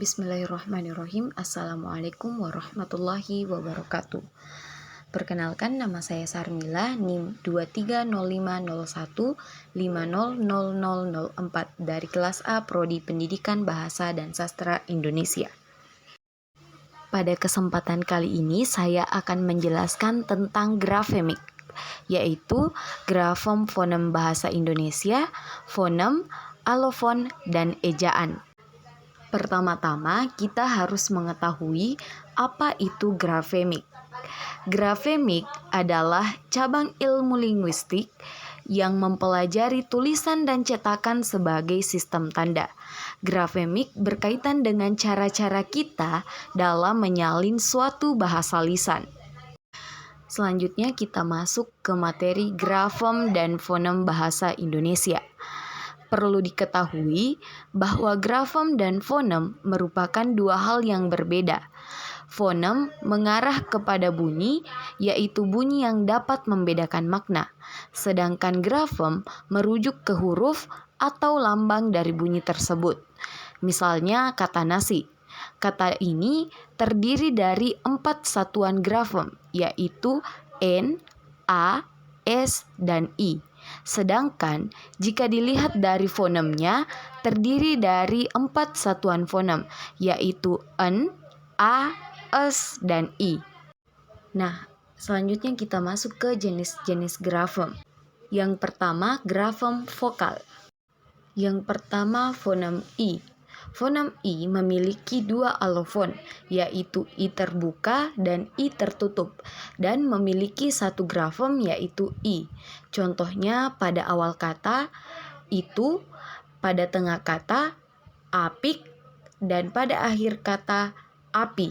Bismillahirrahmanirrahim. Assalamualaikum warahmatullahi wabarakatuh. Perkenalkan, nama saya Sarmila, NIM 230501500004 dari kelas A Prodi Pendidikan Bahasa dan Sastra Indonesia. Pada kesempatan kali ini saya akan menjelaskan tentang grafemik, yaitu grafem fonem bahasa Indonesia, fonem, alofon, dan ejaan. Pertama-tama, kita harus mengetahui apa itu grafemik. Grafemik adalah cabang ilmu linguistik yang mempelajari tulisan dan cetakan sebagai sistem tanda. Grafemik berkaitan dengan cara-cara kita dalam menyalin suatu bahasa lisan. Selanjutnya kita masuk ke materi grafem dan fonem bahasa Indonesia. Perlu diketahui bahwa grafem dan fonem merupakan dua hal yang berbeda. Fonem mengarah kepada bunyi, yaitu bunyi yang dapat membedakan makna. Sedangkan grafem merujuk ke huruf atau lambang dari bunyi tersebut. Misalnya kata nasi. Kata ini terdiri dari 4 satuan grafem, yaitu N, A, S, dan I. Sedangkan jika dilihat dari fonemnya terdiri dari 4 satuan fonem, yaitu N, A, S, dan I. Nah, selanjutnya kita masuk ke jenis-jenis grafem. Yang pertama, grafem vokal. Yang pertama, fonem I. Fonem I memiliki 2 alofon, yaitu I terbuka dan I tertutup, dan memiliki 1 grafem yaitu I. Contohnya pada awal kata itu, pada tengah kata apik, dan pada akhir kata api.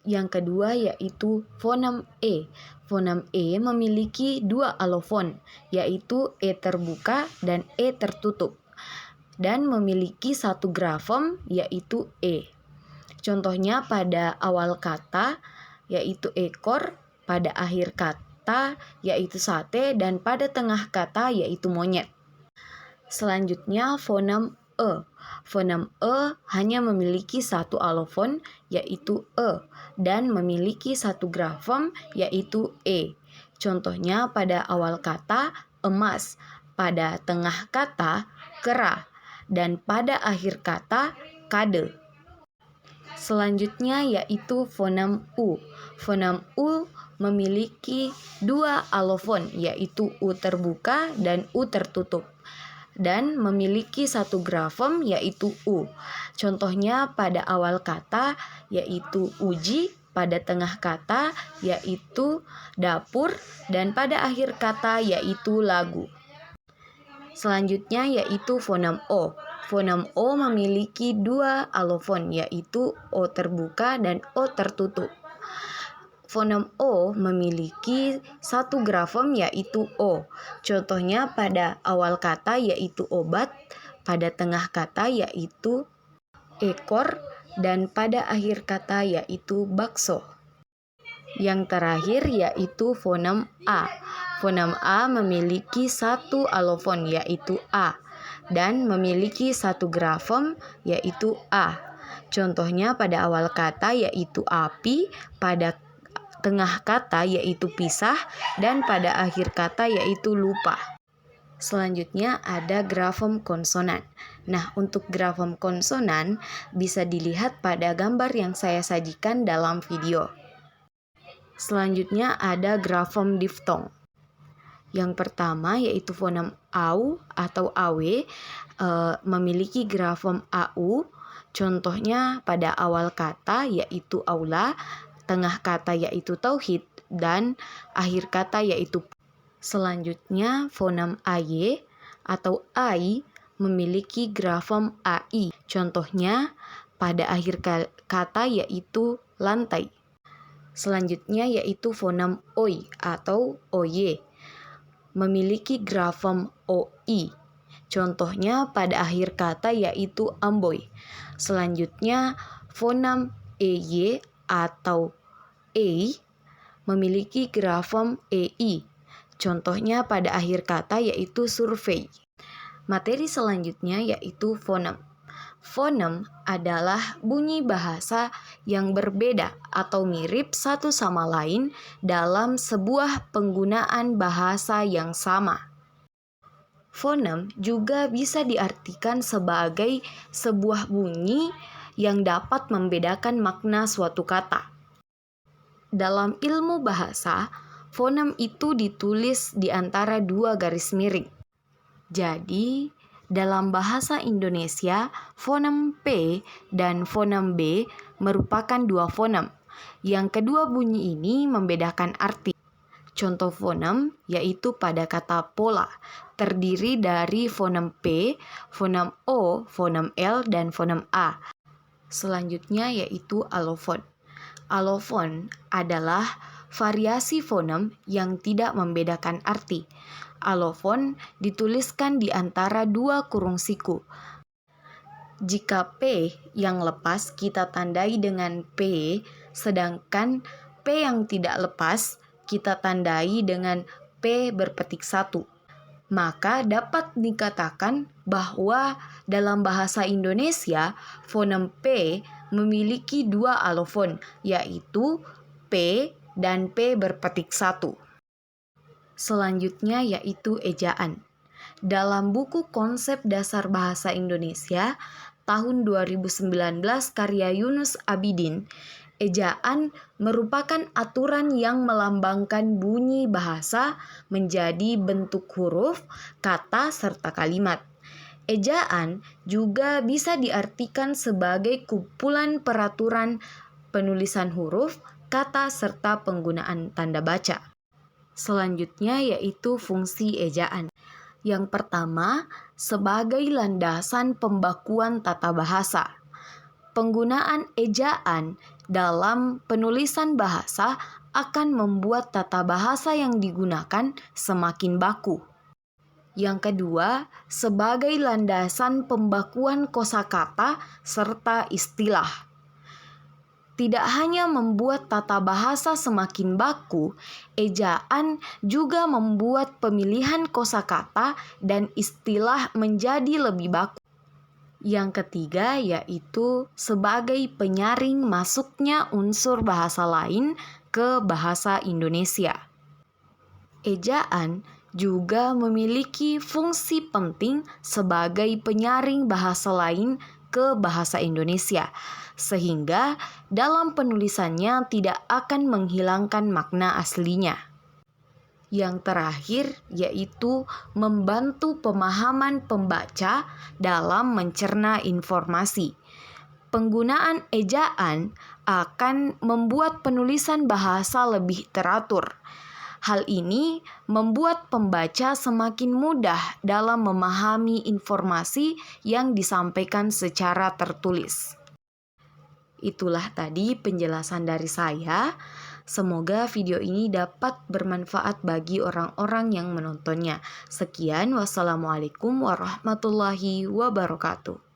Yang kedua yaitu fonem E. Fonem E memiliki 2 alofon, yaitu E terbuka dan E tertutup, dan memiliki 1 grafem yaitu E. Contohnya pada awal kata yaitu ekor, pada akhir kata yaitu sate, dan pada tengah kata yaitu monyet. Selanjutnya fonem E. Fonem E hanya memiliki 1 alofon yaitu E dan memiliki 1 grafem yaitu E. Contohnya pada awal kata emas, pada tengah kata kera, dan pada akhir kata kade. Selanjutnya yaitu fonem U. Fonem U memiliki 2 alofon yaitu U terbuka dan U tertutup, dan memiliki 1 grafem yaitu U. Contohnya pada awal kata yaitu uji, pada tengah kata yaitu dapur, dan pada akhir kata yaitu lagu. Selanjutnya yaitu fonem O. Fonem O memiliki 2 alofon yaitu O terbuka dan O tertutup. Fonem O memiliki 1 grafem yaitu O. Contohnya pada awal kata yaitu obat, pada tengah kata yaitu ekor, dan pada akhir kata yaitu bakso. Yang terakhir yaitu fonem A. Fonem A memiliki 1 alofon yaitu A dan memiliki 1 grafem yaitu A. Contohnya pada awal kata yaitu api, pada tengah kata yaitu pisah, dan pada akhir kata yaitu lupa. Selanjutnya ada grafem konsonan. Nah, untuk grafem konsonan bisa dilihat pada gambar yang saya sajikan dalam video. Selanjutnya ada grafem diftong. Yang pertama yaitu fonem AU atau AW memiliki grafem AU. Contohnya pada awal kata yaitu aula, tengah kata yaitu tauhid, dan akhir kata yaitu. Selanjutnya fonem AY atau AI memiliki grafem AI. Contohnya pada akhir kata yaitu lantai. Selanjutnya yaitu fonem OI atau OY memiliki grafem OI. Contohnya pada akhir kata yaitu amboy. Selanjutnya fonem EY atau EI memiliki grafem EI. Contohnya pada akhir kata yaitu survei. Materi selanjutnya yaitu fonem. Fonem adalah bunyi bahasa yang berbeda atau mirip satu sama lain dalam sebuah penggunaan bahasa yang sama. Fonem juga bisa diartikan sebagai sebuah bunyi yang dapat membedakan makna suatu kata. Dalam ilmu bahasa, fonem itu ditulis di antara dua garis miring. Jadi, dalam bahasa Indonesia, fonem P dan fonem B merupakan dua fonem. Yang kedua bunyi ini membedakan arti. Contoh fonem yaitu pada kata pola, terdiri dari fonem P, fonem O, fonem L, dan fonem A. Selanjutnya yaitu alofon. Alofon adalah variasi fonem yang tidak membedakan arti. Alofon dituliskan di antara dua kurung siku. Jika P yang lepas kita tandai dengan P, sedangkan P yang tidak lepas kita tandai dengan P berpetik 1. Maka dapat dikatakan bahwa dalam bahasa Indonesia, fonem P memiliki dua alofon, yaitu P dan P berpetik 1. Selanjutnya yaitu ejaan. Dalam buku Konsep Dasar Bahasa Indonesia tahun 2019 karya Yunus Abidin, ejaan merupakan aturan yang melambangkan bunyi bahasa menjadi bentuk huruf, kata, serta kalimat. Ejaan juga bisa diartikan sebagai kumpulan peraturan penulisan huruf, kata, serta penggunaan tanda baca. Selanjutnya yaitu fungsi ejaan. Yang pertama, sebagai landasan pembakuan tata bahasa. Penggunaan ejaan dalam penulisan bahasa akan membuat tata bahasa yang digunakan semakin baku. Yang kedua, sebagai landasan pembakuan kosakata serta istilah. Tidak hanya membuat tata bahasa semakin baku, ejaan juga membuat pemilihan kosakata dan istilah menjadi lebih baku. Yang ketiga yaitu sebagai penyaring masuknya unsur bahasa lain ke bahasa Indonesia. Ejaan juga memiliki fungsi penting sebagai penyaring bahasa lain ke bahasa Indonesia, sehingga dalam penulisannya tidak akan menghilangkan makna aslinya. Yang terakhir yaitu membantu pemahaman pembaca dalam mencerna informasi. Penggunaan ejaan akan membuat penulisan bahasa lebih teratur. Hal ini membuat pembaca semakin mudah dalam memahami informasi yang disampaikan secara tertulis. Itulah tadi penjelasan dari saya. Semoga video ini dapat bermanfaat bagi orang-orang yang menontonnya. Sekian, wassalamualaikum warahmatullahi wabarakatuh.